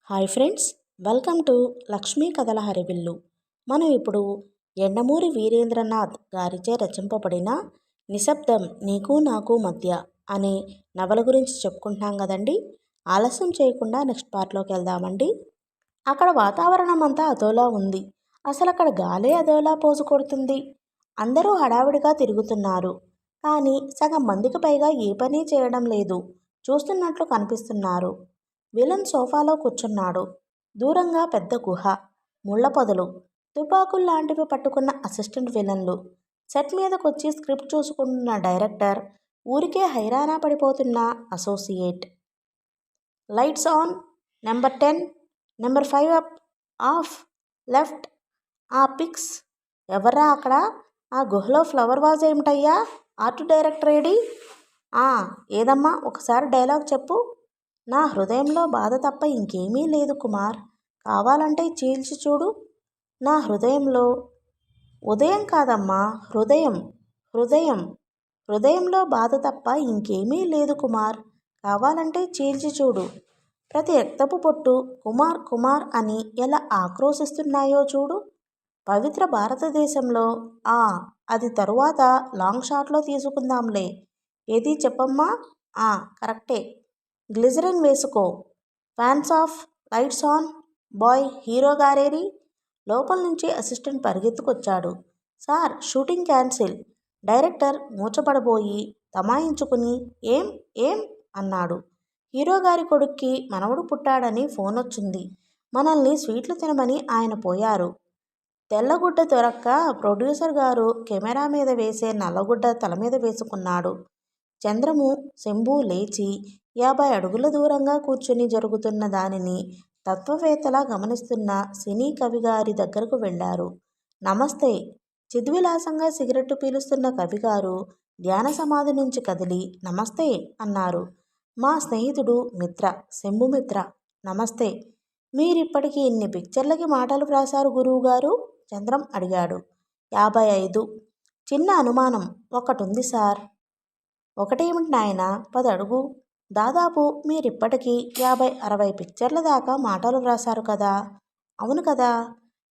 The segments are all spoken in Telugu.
Hi friends, welcome to Lakshmi కథల హరివిల్లు. మనం ఇప్పుడు యండమూరి వీరేంద్రనాథ్ గారిచే రచింపబడిన నిశ్శబ్దం నీకు నాకు మధ్య అనే నవల గురించి చెప్పుకుంటున్నాం కదండి. ఆలస్యం చేయకుండా నెక్స్ట్ పార్ట్లోకి వెళ్దామండి. అక్కడ వాతావరణం అంతా అదోలా ఉంది. అసలు అక్కడ గాలే అదోలా పోజు కొడుతుంది. అందరూ హడావిడిగా తిరుగుతున్నారు. కానీ సగం మందికి పైగా ఏ పని చేయడం లేదు. చూస్తున్నట్లు కనిపిస్తున్నారు. విలన్ సోఫాలో కూర్చున్నాడు. దూరంగా పెద్ద గుహ, ముళ్ళ పొదలు, తుపాకుల్లాంటివి పట్టుకున్న అసిస్టెంట్ విలన్లు, సెట్ మీదకొచ్చి స్క్రిప్ట్ చూసుకుంటున్న డైరెక్టర్, ఊరికే హైరానా పడిపోతున్న associate. Lights on, number 10, number 5 up, off, left. ఆ పిక్స్. ఎవర్రా అక్కడ? ఆ గుహలో ఫ్లవర్ వాజ్ ఏమిటయ్యా? ఆర్ట్ డైరెక్టర్ ఏడి? ఏదమ్మా, ఒకసారి డైలాగ్ చెప్పు. నా హృదయంలో బాధ తప్ప ఇంకేమీ లేదు కుమార్. కావాలంటే చీల్చి చూడు. నా హృదయంలో ఉదయం కాదమ్మా, హృదయం. హృదయం హృదయంలో బాధ తప్ప ఇంకేమీ లేదు కుమార్. కావాలంటే చీల్చి చూడు. ప్రతి రక్తపు పొట్టు కుమార్ కుమార్ అని ఎలా ఆక్రోశిస్తున్నాయో చూడు. పవిత్ర భారతదేశంలో అది తరువాత లాంగ్ షాట్లో తీసుకుందాంలే. ఏది చెప్పమ్మా? కరెక్టే. గ్లిజరిన్ వేసుకో. Fans off, lights on. Boy, hero గారేరి? లోపల నుంచి అసిస్టెంట్ పరిగెత్తుకొచ్చాడు. Sir, shooting cancel. డైరెక్టర్ మూచపడబోయి తమాయించుకుని ఏం ఏం అన్నాడు. హీరో గారి కొడుక్కి మనవడు పుట్టాడని ఫోన్ వచ్చింది. మనల్ని స్వీట్లు తినమని ఆయన పోయారు. తెల్లగుడ్డ దొరక్క ప్రొడ్యూసర్ గారు కెమెరా మీద వేసే నల్లగుడ్డ తల మీద వేసుకున్నాడు. చంద్రము, శంభు లేచి 50 అడుగుల దూరంగా కూర్చుని జరుగుతున్న దానిని తత్వవేత్తలా గమనిస్తున్న సినీ కవిగారి దగ్గరకు వెళ్లారు. నమస్తే. చిద్విలాసంగా సిగరెట్టు పీలుస్తున్న కవిగారు ధ్యాన సమాధి నుంచి కదిలి నమస్తే అన్నారు. మా స్నేహితుడు మిత్ర, శంభుమిత్ర. నమస్తే. మీరిప్పటికి ఎన్ని పిక్చర్లకి మాటలు వ్రాశారు గురువుగారు? చంద్రం అడిగాడు. 55. చిన్న అనుమానం ఒకటుంది సార్. ఒకటేమిటి నాయనా, 10 అడుగు. దాదాపు మీరిప్పటికీ 50-60 పిక్చర్ల దాకా మాటలు వ్రాశారు కదా? అవును కదా.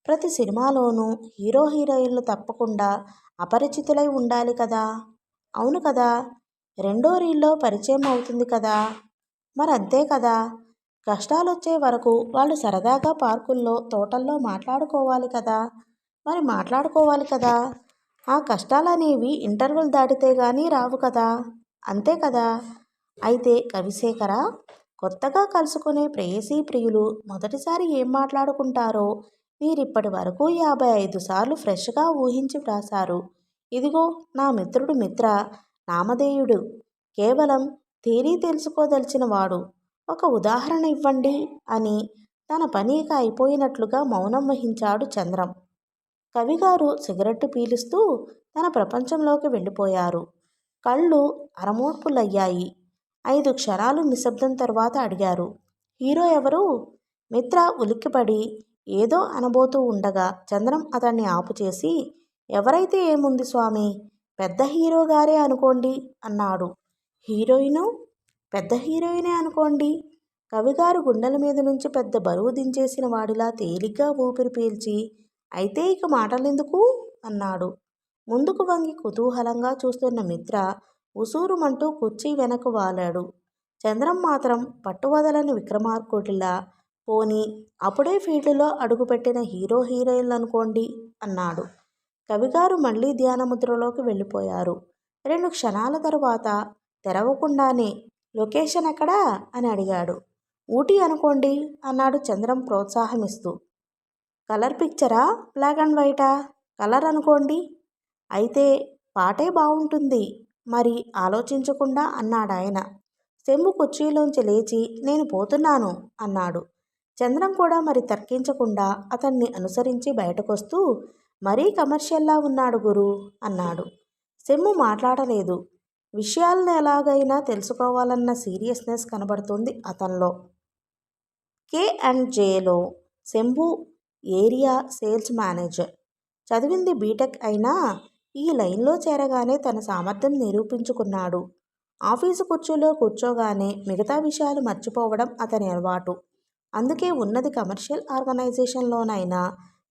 ప్రతి సినిమాలోనూ హీరో హీరోయిన్లు తప్పకుండా అపరిచితులై ఉండాలి కదా? అవును కదా. రెండో రీల్లో పరిచయం అవుతుంది కదా? మరంతే కదా. కష్టాలొచ్చే వరకు వాళ్ళు సరదాగా పార్కుల్లో, తోటల్లో మాట్లాడుకోవాలి కదా. మరి మాట్లాడుకోవాలి కదా. ఆ కష్టాలనేవి ఇంటర్వెల్ దాటితే గానీ రావు కదా. అంతే కదా. అయితే కవిశేఖర, కొత్తగా కలుసుకునే ప్రేయసీ ప్రియులు మొదటిసారి ఏం మాట్లాడుకుంటారో మీరిప్పటి వరకు 55 సార్లు ఫ్రెష్గా ఊహించి వ్రాశారు. ఇదిగో నా మిత్రుడు మిత్ర, నామధేయుడు, కేవలం థియరీ తెలుసుకోదలిచిన వాడు. ఒక ఉదాహరణ ఇవ్వండి అని తన పని ఇక అయిపోయినట్లుగా మౌనం వహించాడు చంద్రం. కవిగారు సిగరెట్టు పీలుస్తూ తన ప్రపంచంలోకి వెళ్ళిపోయారు. కళ్ళు అరమోడ్పులయ్యాయి. 5 క్షణాలు నిశ్శబ్దం తరువాత అడిగారు. హీరో ఎవరు? మిత్ర ఉలిక్కిపడి ఏదో అనబోతూ ఉండగా చంద్రం అతన్ని ఆపుచేసి, ఎవరైతే ఏముంది స్వామి, పెద్ద హీరో గారే అనుకోండి అన్నాడు. హీరోయిను? పెద్ద హీరోయినే అనుకోండి. కవిగారు గుండెల మీద నుంచి పెద్ద బరువు దించేసిన వాడిలా తేలిగ్గా ఊపిరి పీల్చి, అయితే ఇక మాటలెందుకు అన్నాడు. ముందుకు వంగి కుతూహలంగా చూస్తున్న మిత్ర ఉసూరుమంటూ కుర్చీ వెనక్కు వాలాడు. చంద్రం మాత్రం పట్టువదలని విక్రమార్కుడిలా, పోనీ అప్పుడే ఫీల్డులో అడుగుపెట్టిన హీరో హీరోయిన్లు అనుకోండి అన్నాడు. కవిగారు మళ్ళీ ధ్యానముద్రలోకి వెళ్ళిపోయారు. 2 క్షణాల తరువాత తెరవకుండానే లొకేషన్ ఎక్కడా అని అడిగాడు. ఊటీ అనుకోండి అన్నాడు చంద్రం ప్రోత్సాహమిస్తూ. కలర్ పిక్చరా, బ్లాక్ అండ్ వైటా? కలర్ అనుకోండి. అయితే పాటే బావుంటుంది మరి ఆలోచించకుండా అన్నాడాయన. శంభు కుర్చీలోంచి లేచి నేను పోతున్నాను అన్నాడు. చంద్రం కూడా మరి తర్కించకుండా అతన్ని అనుసరించి బయటకొస్తూ మరీ కమర్షియల్లా ఉన్నాడు గురు అన్నాడు. శంభు మాట్లాడలేదు. విషయాలను ఎలాగైనా తెలుసుకోవాలన్న సీరియస్నెస్ కనబడుతుంది అతనిలో. K&Jలో శంభు ఏరియా సేల్స్ మేనేజర్. చదివింది బీటెక్ అయినా ఈ లైన్లో చేరగానే తన సామర్థ్యం నిరూపించుకున్నాడు. ఆఫీసు కుర్చీలో కూర్చోగానే మిగతా విషయాలు మర్చిపోవడం అతని అలవాటు. అందుకే ఉన్నది కమర్షియల్ ఆర్గనైజేషన్లోనైనా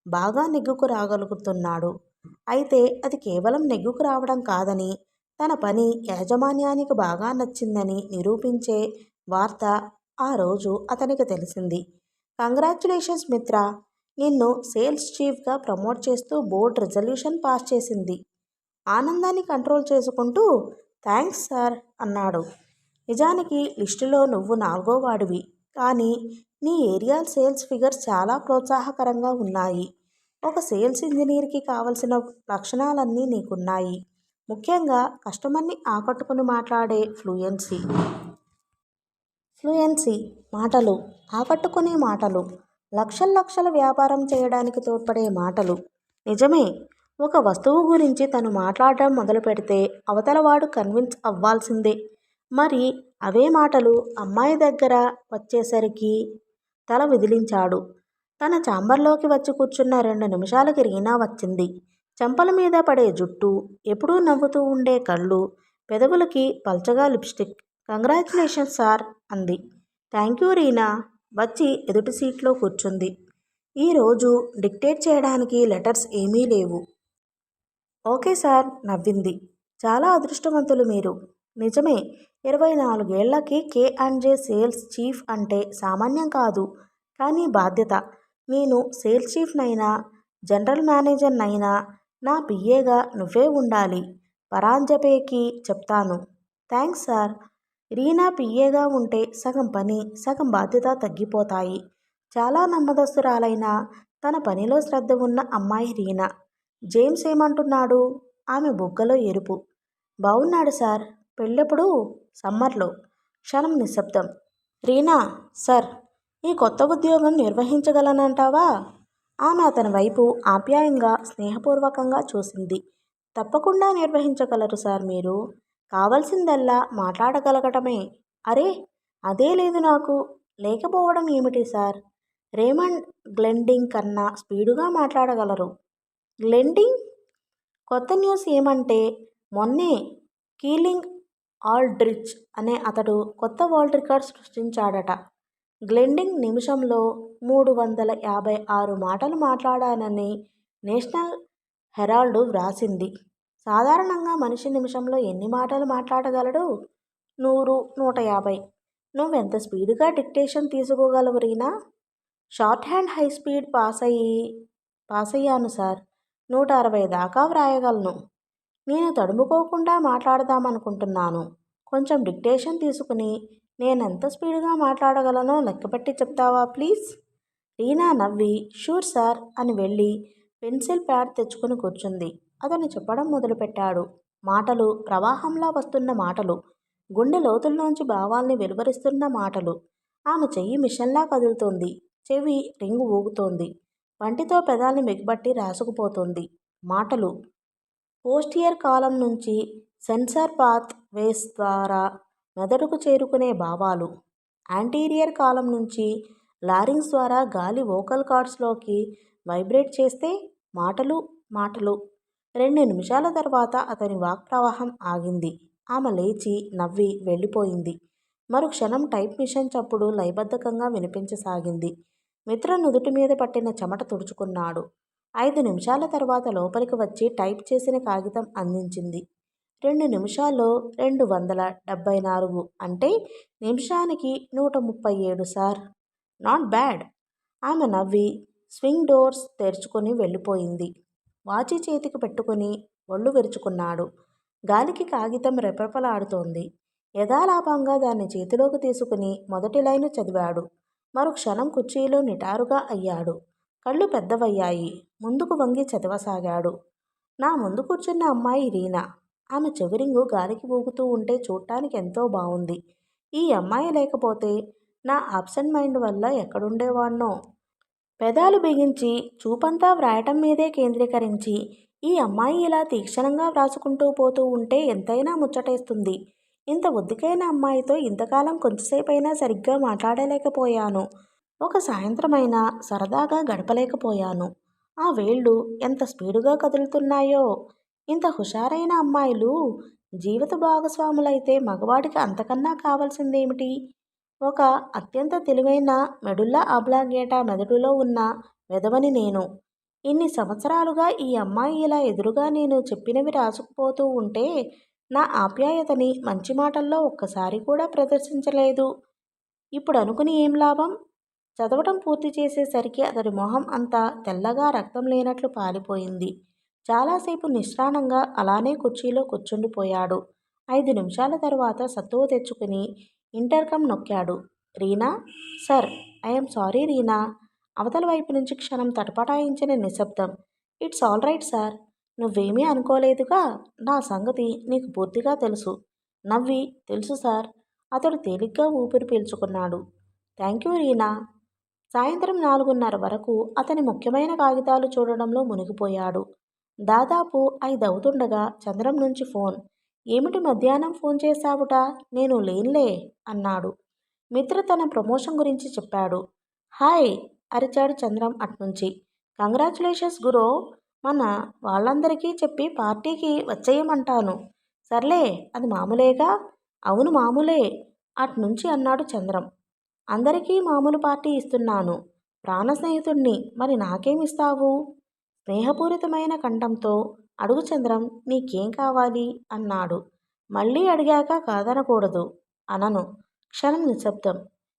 బాగా నెగ్గుకు రాగలుగుతున్నాడు. అయితే అది కేవలం నెగ్గుకు రావడం కాదని, తన పని యాజమాన్యానికి బాగా నచ్చిందని నిరూపించే వార్త ఆ రోజు అతనికి తెలిసింది. కంగ్రాచ్యులేషన్స్ మిత్రా, నిన్ను సేల్స్ చీఫ్గా ప్రమోట్ చేస్తూ బోర్డు రిజల్యూషన్ పాస్ చేసింది. ఆనందాన్ని కంట్రోల్ చేసుకుంటూ థ్యాంక్స్ సార్ అన్నాడు. నిజానికి లిస్టులో నువ్వు 4వ వాడివి. కానీ నీ ఏరియా సేల్స్ ఫిగర్స్ చాలా ప్రోత్సాహకరంగా ఉన్నాయి. ఒక సేల్స్ ఇంజనీర్కి కావలసిన లక్షణాలన్నీ నీకున్నాయి. ముఖ్యంగా కస్టమర్ని ఆకట్టుకుని మాట్లాడే ఫ్లూయెన్సీ, మాటలు, ఆకట్టుకునే మాటలు, లక్షల వ్యాపారం చేయడానికి తోడ్పడే మాటలు. నిజమే, ఒక వస్తువు గురించి తను మాట్లాడడం మొదలు పెడితే అవతలవాడు కన్విన్స్ అవ్వాల్సిందే. మరి అవే మాటలు అమ్మాయి దగ్గర వచ్చేసరికి తల విదిలించాడు. తన ఛాంబర్లోకి వచ్చి కూర్చున్న 2 నిమిషాలకి రీనా వచ్చింది. చెంపల మీద పడే జుట్టు, ఎప్పుడూ నవ్వుతూ ఉండే కళ్ళు, పెదవులకి పల్చగా లిప్స్టిక్. కంగ్రాచ్యులేషన్స్ సార్ అంది. థ్యాంక్యూ రీనా. వచ్చి ఎదుటి సీట్లో కూర్చుంది. ఈరోజు డిక్టేట్ చేయడానికి లెటర్స్ ఏమీ లేవు. ఓకే సార్ నవ్వింది. చాలా అదృష్టవంతులు మీరు. నిజమే, 24 ఏళ్లకి K&J సేల్స్ చీఫ్ అంటే సామాన్యం కాదు. కానీ బాధ్యత. నేను సేల్స్ చీఫ్నైనా, జనరల్ మేనేజర్నైనా నా పిఏగా నువ్వే ఉండాలి. పరాంజపేకి చెప్తాను. Thanks sir. రీనా పిఏగా ఉంటే సగం పని, సగం బాధ్యత తగ్గిపోతాయి. చాలా నమ్మదస్తురాలైన, తన పనిలో శ్రద్ధ ఉన్న అమ్మాయి రీనా. జేమ్స్ ఏమంటున్నాడు? ఆమె బుగ్గలో ఎరుపు. బావున్నాడు సార్. పెళ్ళెప్పుడు? సమ్మర్లో. క్షణం నిశ్శబ్దం. రీనా, సార్, ఈ కొత్త ఉద్యోగం నిర్వహించగలనంటావా? ఆమె అతని వైపు ఆప్యాయంగా, స్నేహపూర్వకంగా చూసింది. తప్పకుండా నిర్వహించగలరు సార్ మీరు. కావలసిందల్లా మాట్లాడగలగటమే. అరే, అదే లేదు నాకు. లేకపోవడం ఏమిటి సార్? రేమండ్ గ్లెండింగ్ కన్నా స్పీడుగా మాట్లాడగలరు. గ్లెండింగ్? కొత్త న్యూస్ ఏమంటే మొన్నే కీలింగ్ ఆల్డ్రిచ్ అనే అతడు కొత్త వరల్డ్ రికార్డ్ సృష్టించాడట. గ్లెండింగ్ నిమిషంలో 356 మాటలు మాట్లాడానని నేషనల్ హెరాల్డ్ వ్రాసింది. సాధారణంగా మనిషి నిమిషంలో ఎన్ని మాటలు మాట్లాడగలడు? 100, 150. నువ్వెంత స్పీడుగా డిక్టేషన్ తీసుకోగలవు Reena? Short hand high speed పాసయ్యాను సార్. 160 దాకా వ్రాయగలను. నేను తడుముకోకుండా మాట్లాడదామనుకుంటున్నాను. కొంచెం డిక్టేషన్ తీసుకుని నేనెంత స్పీడుగా మాట్లాడగలనో లెక్కపెట్టి చెప్తావా ప్లీజ్? రీనా నవ్వి షూర్ సార్ అని వెళ్ళి పెన్సిల్ ప్యాడ్ తెచ్చుకుని కూర్చుంది. అతను చెప్పడం మొదలుపెట్టాడు. మాటలు ప్రవాహంలా వస్తున్న మాటలు, గుండె లోతుల్లోంచి భావాల్ని వెలువరిస్తున్న మాటలు. ఆమె చెయ్యి మిషన్లా కదులుతోంది. చెవి రింగు ఊగుతోంది. పంటితో పెదాల్ని బిగబట్టి రాసుకుపోతోంది. మాటలు పోస్టియర్ కాలం నుంచి సెన్సార్ పాత్ వేస్ ద్వారా మెదడుకు చేరుకునే భావాలు, యాంటీరియర్ కాలం నుంచి లారింగ్స్ ద్వారా గాలి వోకల్ కార్డ్స్లోకి వైబ్రేట్ చేస్తే మాటలు. 2 నిమిషాల తర్వాత అతని వాక్ ప్రవాహం ఆగింది. ఆమె లేచి నవ్వి వెళ్ళిపోయింది. మరుక్షణం టైప్ మిషన్ చప్పుడు లయబద్ధకంగా వినిపించసాగింది. మిత్ర నుదుటి మీద పట్టిన చెమట తుడుచుకున్నాడు. 5 నిమిషాల తర్వాత లోపలికి వచ్చి టైప్ చేసిన కాగితం అందించింది. 2 నిమిషాల్లో 274 అంటే నిమిషానికి 137 సార్. Not bad. ఆమె నవ్వి స్వింగ్ డోర్స్ తెరుచుకుని వెళ్ళిపోయింది. వాచి చేతికి పెట్టుకుని ఒళ్ళు విరుచుకున్నాడు. గాలికి కాగితం రెపరెపలాడుతోంది. యథాలాపంగా దాన్ని చేతిలోకి తీసుకుని మొదటి లైను చదివాడు. మరుక్షణం కుర్చీలో నిటారుగా అయ్యాడు. కళ్ళు పెద్దవయ్యాయి. ముందుకు వంగి చదవసాగాడు. నా ముందు కూర్చున్న అమ్మాయి రీనా. ఆమె చెవిరింగు గాలికి ఊగుతూ ఉంటే చూడటానికి ఎంతో బావుంది. ఈ అమ్మాయి లేకపోతే నా అబ్సెంట్ మైండ్ వల్ల ఎక్కడుండేవాణ్ణో. పెదాలు బిగించి చూపంతా వ్రాయటం మీదే కేంద్రీకరించి ఈ అమ్మాయి ఇలా తీక్షణంగా వ్రాసుకుంటూ పోతూ ఉంటే ఎంతైనా ముచ్చటేస్తుంది. ఇంత ఒద్దికైన అమ్మాయితో ఇంతకాలం కొంచెంసేపైనా సరిగ్గా మాట్లాడలేకపోయాను. ఒక సాయంత్రమైనా సరదాగా గడపలేకపోయాను. ఆ వేళ్ళు ఎంత స్పీడుగా కదులుతున్నాయో. ఇంత హుషారైన అమ్మాయిలు జీవిత భాగస్వాములైతే మగవాడికి అంతకన్నా కావాల్సిందేమిటి? ఒక అత్యంత తెలివైన మెడుల్లా ఆబ్లాంగేటా మెదడులో ఉన్న వెధవని నేను. ఇన్ని సంవత్సరాలుగా ఈ అమ్మాయి ఇలా ఎదురుగా నేను చెప్పినవి రాసుకుపోతూ ఉంటే నా ఆప్యాయతని మంచి మాటల్లో ఒక్కసారి కూడా ప్రదర్శించలేదు. ఇప్పుడు అనుకుని ఏం లాభం? చదవటం పూర్తి చేసేసరికి అతడి మొహం అంతా తెల్లగా రక్తం లేనట్లు పాలిపోయింది. చాలాసేపు నిశ్రాణంగా అలానే కుర్చీలో కూర్చుండిపోయాడు. 5 నిమిషాల తరువాత సత్తువ తెచ్చుకుని ఇంటర్కమ్ నొక్కాడు. Reena? Sir. I'm sorry Reena. అవతల వైపు నుంచి క్షణం తటపటాయించిన నిశ్శబ్దం. It's all right sir. నువ్వేమీ అనుకోలేదుగా? నా సంగతి నీకు పూర్తిగా తెలుసు. నవ్వి తెలుసు సార్. అతడు తేలిగ్గా ఊపిరి పీల్చుకున్నాడు. Thank you Reena. సాయంత్రం 4:30 వరకు అతని ముఖ్యమైన కాగితాలు చూడడంలో మునిగిపోయాడు. దాదాపు 5 అవుతుండగా చంద్రం నుంచి ఫోన్. ఏమిటి మధ్యాహ్నం ఫోన్ చేశావుట? నేను లేన్లే అన్నాడు. మిత్ర తన ప్రమోషన్ గురించి చెప్పాడు. హాయ్ అరిచాడు చంద్రం అట్నుంచి. కంగ్రాచులేషన్స్ గురో. మన వాళ్ళందరికీ చెప్పి పార్టీకి వచ్చేయమంటాను. సర్లే, అది మామూలేగా. అవును మామూలే అట్నుంచి అన్నాడు చంద్రం. అందరికీ మామూలు పార్టీ ఇస్తున్నాను. ప్రాణ స్నేహితుణ్ణి, మరి నాకేమిస్తావు? స్నేహపూరితమైన కంఠంతో అడుగు చంద్రం, నీకేం కావాలి అన్నాడు. మళ్ళీ అడిగాక కాదనకూడదు. అనను. క్షణం నిశ్శబ్దం.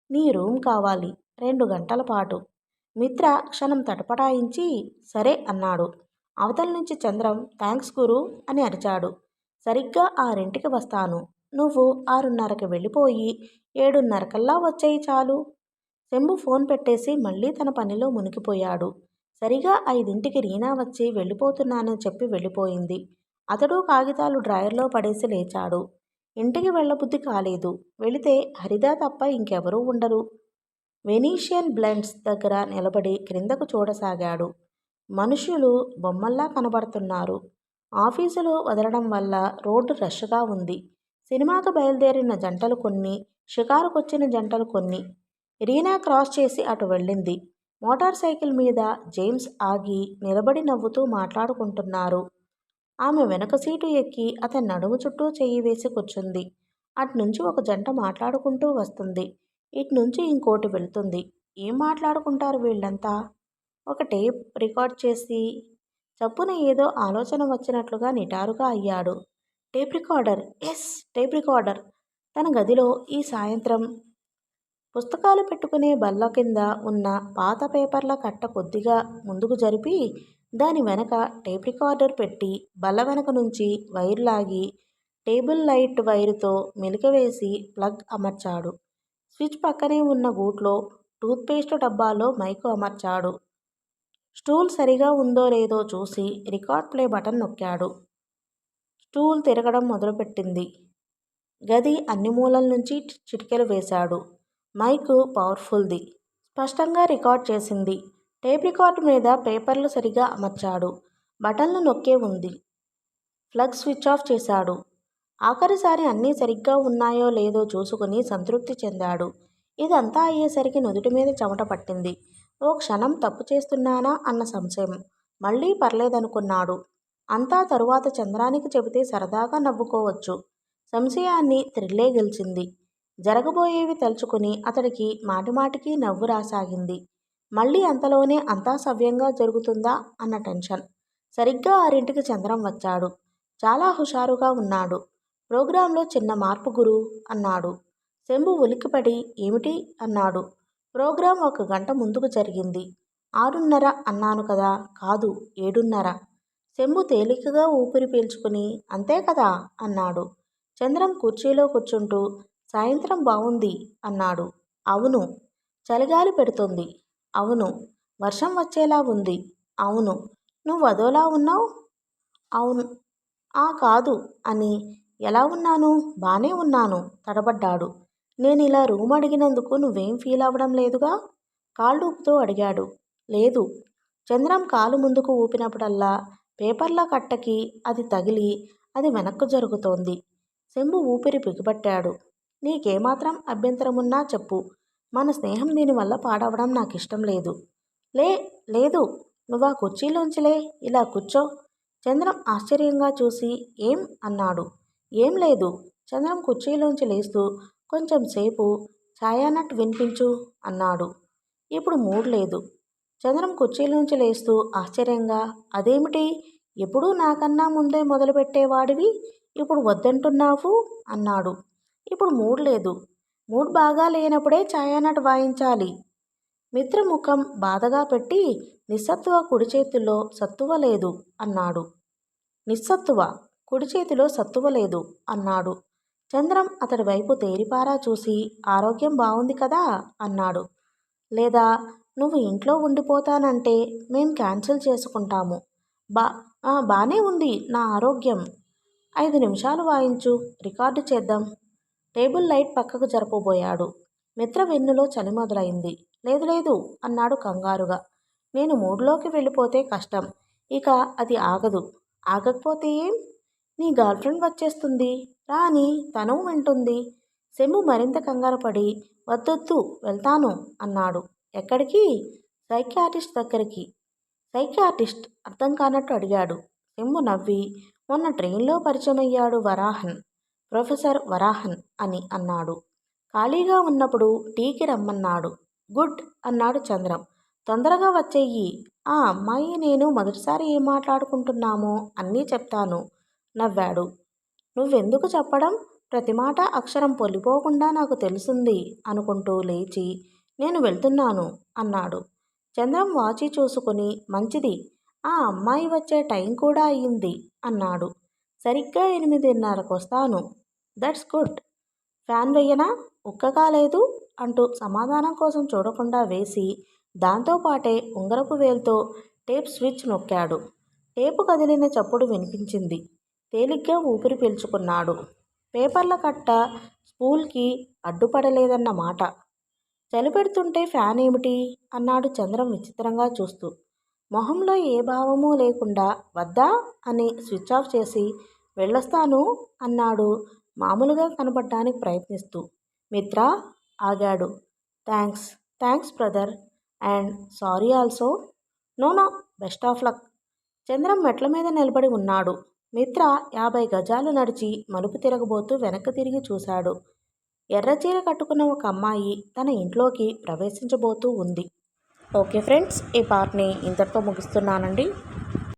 నీ రూమ్ కావాలి 2 గంటల పాటు. మిత్ర క్షణం తటపటాయించి సరే అన్నాడు. అవతల నుంచి చంద్రం థ్యాంక్స్ గురు అని అరిచాడు. సరిగ్గా 6ంటికి వస్తాను. నువ్వు 6:30కి వెళ్ళిపోయి 7:30 కల్లా వచ్చేయి చాలు. శంభు ఫోన్ పెట్టేసి మళ్ళీ తన పనిలో మునిగిపోయాడు. సరిగా 5ంటికి రీనా వచ్చి వెళ్ళిపోతున్నానని చెప్పి వెళ్ళిపోయింది. అతడు కాగితాలు డ్రాయర్లో పడేసి లేచాడు. ఇంటికి వెళ్ళబుద్ధి కాలేదు. వెళితే హరిత తప్ప ఇంకెవరూ ఉండరు. వెనీషియన్ బ్లెండ్స్ దగ్గర నిలబడి క్రిందకు చూడసాగాడు. మనుషులు బొమ్మల్లా కనబడుతున్నారు. ఆఫీసులు వదలడం వల్ల రోడ్డు రష్గా ఉంది. సినిమాకు బయలుదేరిన జంటలు కొన్ని, షికారుకొచ్చిన జంటలు కొన్ని. రీనా క్రాస్ చేసి అటు వెళ్ళింది. మోటార్ సైకిల్ మీద జేమ్స్ ఆగి నిలబడి నవ్వుతూ మాట్లాడుకుంటున్నారు. ఆమె వెనక సీటు ఎక్కి అతని నడుము చుట్టూ చెయ్యి వేసి కూర్చుంది. అట్నుంచి ఒక జంట మాట్లాడుకుంటూ వస్తుంది. ఇట్నుంచి ఇంకోటి వెళ్తుంది. ఏం మాట్లాడుకుంటారు వీళ్ళంతా? ఒక టేప్ రికార్డ్ చేసి చప్పున ఏదో ఆలోచన వచ్చినట్లుగా నిటారుగా అయ్యాడు. Tape recorder. Yes, tape recorder. తన గదిలో ఈ సాయంత్రం పుస్తకాలు పెట్టుకునే బల్ల కింద ఉన్న పాత పేపర్ల కట్ట కొద్దిగా ముందుకు జరిపి దాని వెనక టేప్ రికార్డర్ పెట్టి బల్ల వెనక నుంచి వైర్ లాగి టేబుల్ లైట్ వైరుతో మెలికవేసి ప్లగ్ అమర్చాడు. స్విచ్ పక్కనే ఉన్న గూట్లో టూత్పేస్ట్ డబ్బాలో మైకు అమర్చాడు. స్టూల్ సరిగా ఉందో లేదో చూసి రికార్డ్ ప్లే బటన్ నొక్కాడు. స్టూల్ తిరగడం మొదలుపెట్టింది. గది అన్ని మూలల నుంచి చిటికెలు వేశాడు. మైకు పవర్ఫుల్ది. స్పష్టంగా రికార్డ్ చేసింది. టేప్ రికార్డు మీద పేపర్లు సరిగా అమర్చాడు. బటన్లు నొక్కే ఉంది. ప్లగ్ స్విచ్ ఆఫ్ చేశాడు. ఆఖరిసారి అన్నీ సరిగ్గా ఉన్నాయో లేదో చూసుకుని సంతృప్తి చెందాడు. ఇదంతా అయ్యేసరికి నుదుటి మీద చెమట పట్టింది. ఓ క్షణం తప్పు చేస్తున్నానా అన్న సంశయం. మళ్ళీ పర్లేదనుకున్నాడు. అంతా తరువాత చంద్రానికి చెబితే సరదాగా నవ్వుకోవచ్చు. సంశయాన్ని థ్రిల్లే గెలిచింది. జరగబోయేవి తలుచుకుని అతడికి మాటిమాటికి నవ్వు రాసాగింది. మళ్ళీ అంతలోనే అంతా సవ్యంగా జరుగుతుందా అన్న టెన్షన్. సరిగ్గా 6ంటికి చంద్రం వచ్చాడు. చాలా హుషారుగా ఉన్నాడు. ప్రోగ్రాంలో చిన్న మార్పు గురు అన్నాడు. శంభు ఉలిక్కిపడి ఏమిటి అన్నాడు. ప్రోగ్రాం 1 గంట ముందుకు జరిగింది. 6:30 అన్నాను కదా. కాదు, 7:30. శంభు తేలికగా ఊపిరి పీల్చుకుని అంతే కదా అన్నాడు. చంద్రం కుర్చీలో కూర్చుంటూ సాయంత్రం బావుంది అన్నాడు. అవును. చలిగాలి పెడుతుంది. అవును. వర్షం వచ్చేలా ఉంది. అవును. నువ్వు అదోలా ఉన్నావు. అవును. కాదు అని. ఎలా ఉన్నాను? బానే ఉన్నాను తడబడ్డాడు. నేనిలా రూమ్ అడిగినందుకు నువ్వేం ఫీల్ అవ్వడం లేదుగా? కాళ్ళూపుతూ అడిగాడు. లేదు. చంద్రం కాలు ముందుకు ఊపినప్పుడల్లా పేపర్ల కట్టకి అది తగిలి అది వెనక్కు జరుగుతోంది. శంభు ఊపిరి బిగపట్టాడు. నీకేమాత్రం అభ్యంతరమున్నా చెప్పు. మన స్నేహం దీనివల్ల పాడవడం నాకిష్టం లేదు. లేదు. నువ్వా కుర్చీలోంచిలే, ఇలా కూర్చో. చంద్రం ఆశ్చర్యంగా చూసి ఏం అన్నాడు. ఏం లేదు. చంద్రం కుర్చీలోంచి లేస్తూ కొంచెంసేపు ఛాయానట్ వినిపించు అన్నాడు. ఇప్పుడు మూడ్ లేదు. చంద్రం కుర్చీలోంచి లేస్తూ ఆశ్చర్యంగా, అదేమిటి, ఎప్పుడూ నాకన్నా ముందే మొదలుపెట్టేవాడివి ఇప్పుడు వద్దంటున్నావు అన్నాడు. ఇప్పుడు మూడ్ లేదు. మూడ్ బాగా లేనప్పుడే ఛాయానట్ వాయించాలి. మిత్రముఖం బాధగా పెట్టి, నిస్సత్తువ కుడి చేతిలో సత్తువ లేదు అన్నాడు. నిస్సత్తువ కుడి చేతిలో సత్తువ లేదు అన్నాడు. చంద్రం అతడి వైపు తేరిపారా చూసి, ఆరోగ్యం బాగుంది కదా అన్నాడు. లేదా నువ్వు ఇంట్లో ఉండిపోతానంటే మేం క్యాన్సిల్ చేసుకుంటాము. బానే ఉంది నా ఆరోగ్యం. 5 నిమిషాలు వాయించు, రికార్డు చేద్దాం. టేబుల్ లైట్ పక్కకు జరపబోయాడు. మిత్ర వెన్నులో చలి మొదలైంది. లేదు లేదు అన్నాడు కంగారుగా. నేను మూడ్లోకి వెళ్ళిపోతే కష్టం. ఇక అది ఆగదు. ఆగకపోతే ఏం? నీ గర్ల్ఫ్రెండ్ వచ్చేస్తుంది. రాని, తను వింటుంది. సెమ్ము మరింత కంగారుపడి, వద్దొద్దు వెళ్తాను అన్నాడు. ఎక్కడికి? సైకియాట్రిస్ట్ దగ్గరికి. సైకియాట్రిస్ట్ అర్థం కానట్టు అడిగాడు. సెమ్ము నవ్వి, మొన్న ట్రైన్లో పరిచయమయ్యాడు వరాహన్, ప్రొఫెసర్ వరాహన్ అని అన్నాడు. ఖాళీగా ఉన్నప్పుడు టీకి రమ్మన్నాడు. గుడ్ అన్నాడు చంద్రం. తొందరగా వచ్చేయి. ఆ అమ్మాయి నేను మొదటిసారి ఏం మాట్లాడుకుంటున్నామో అన్నీ చెప్తాను నవ్వాడు. నువ్వెందుకు చెప్పడం? ప్రతి మాట అక్షరం పొల్లిపోకుండా నాకు తెలుసుంది అనుకుంటూ లేచి, నేను వెళ్తున్నాను అన్నాడు. చంద్రం వాచి చూసుకుని, మంచిది, ఆ అమ్మాయి వచ్చే టైం కూడా అయ్యింది అన్నాడు. సరిగ్గా 8:30కు వస్తాను. That's good. ఫ్యాన్ వెయ్యనా? ఉక్కగా లేదు అంటూ సమాధానం కోసం చూడకుండా వేసి, దాంతోపాటే ఉంగరపు వేలుతో టేప్ స్విచ్ నొక్కాడు. టేపు కదిలిన చప్పుడు వినిపించింది. తేలిగ్గా ఊపిరి పీల్చుకున్నాడు. పేపర్ల కట్ట స్పూల్కి అడ్డుపడలేదన్న మాట. చలి పెడుతుంటే ఫ్యాన్ ఏమిటి అన్నాడు చంద్రం విచిత్రంగా చూస్తూ. మొహంలో ఏ భావమూ లేకుండా వద్దా అని స్విచ్ ఆఫ్ చేసి, వెళ్ళొస్తాను అన్నాడు మామూలుగా కనబడ్డానికి ప్రయత్నిస్తూ. మిత్ర ఆగాడు. Thanks brother, and sorry also. No best of luck. Chandram మెట్ల మీద నిలబడి ఉన్నాడు. మిత్ర 50 గజాలు నడిచి మలుపు తిరగబోతూ వెనక్కి తిరిగి చూశాడు. ఎర్రచీర కట్టుకున్న ఒక అమ్మాయి తన ఇంట్లోకి ప్రవేశించబోతూ ఉంది. ఓకే ఫ్రెండ్స్, ఈ పార్ట్ని ఇంతటితో ముగిస్తున్నానండి.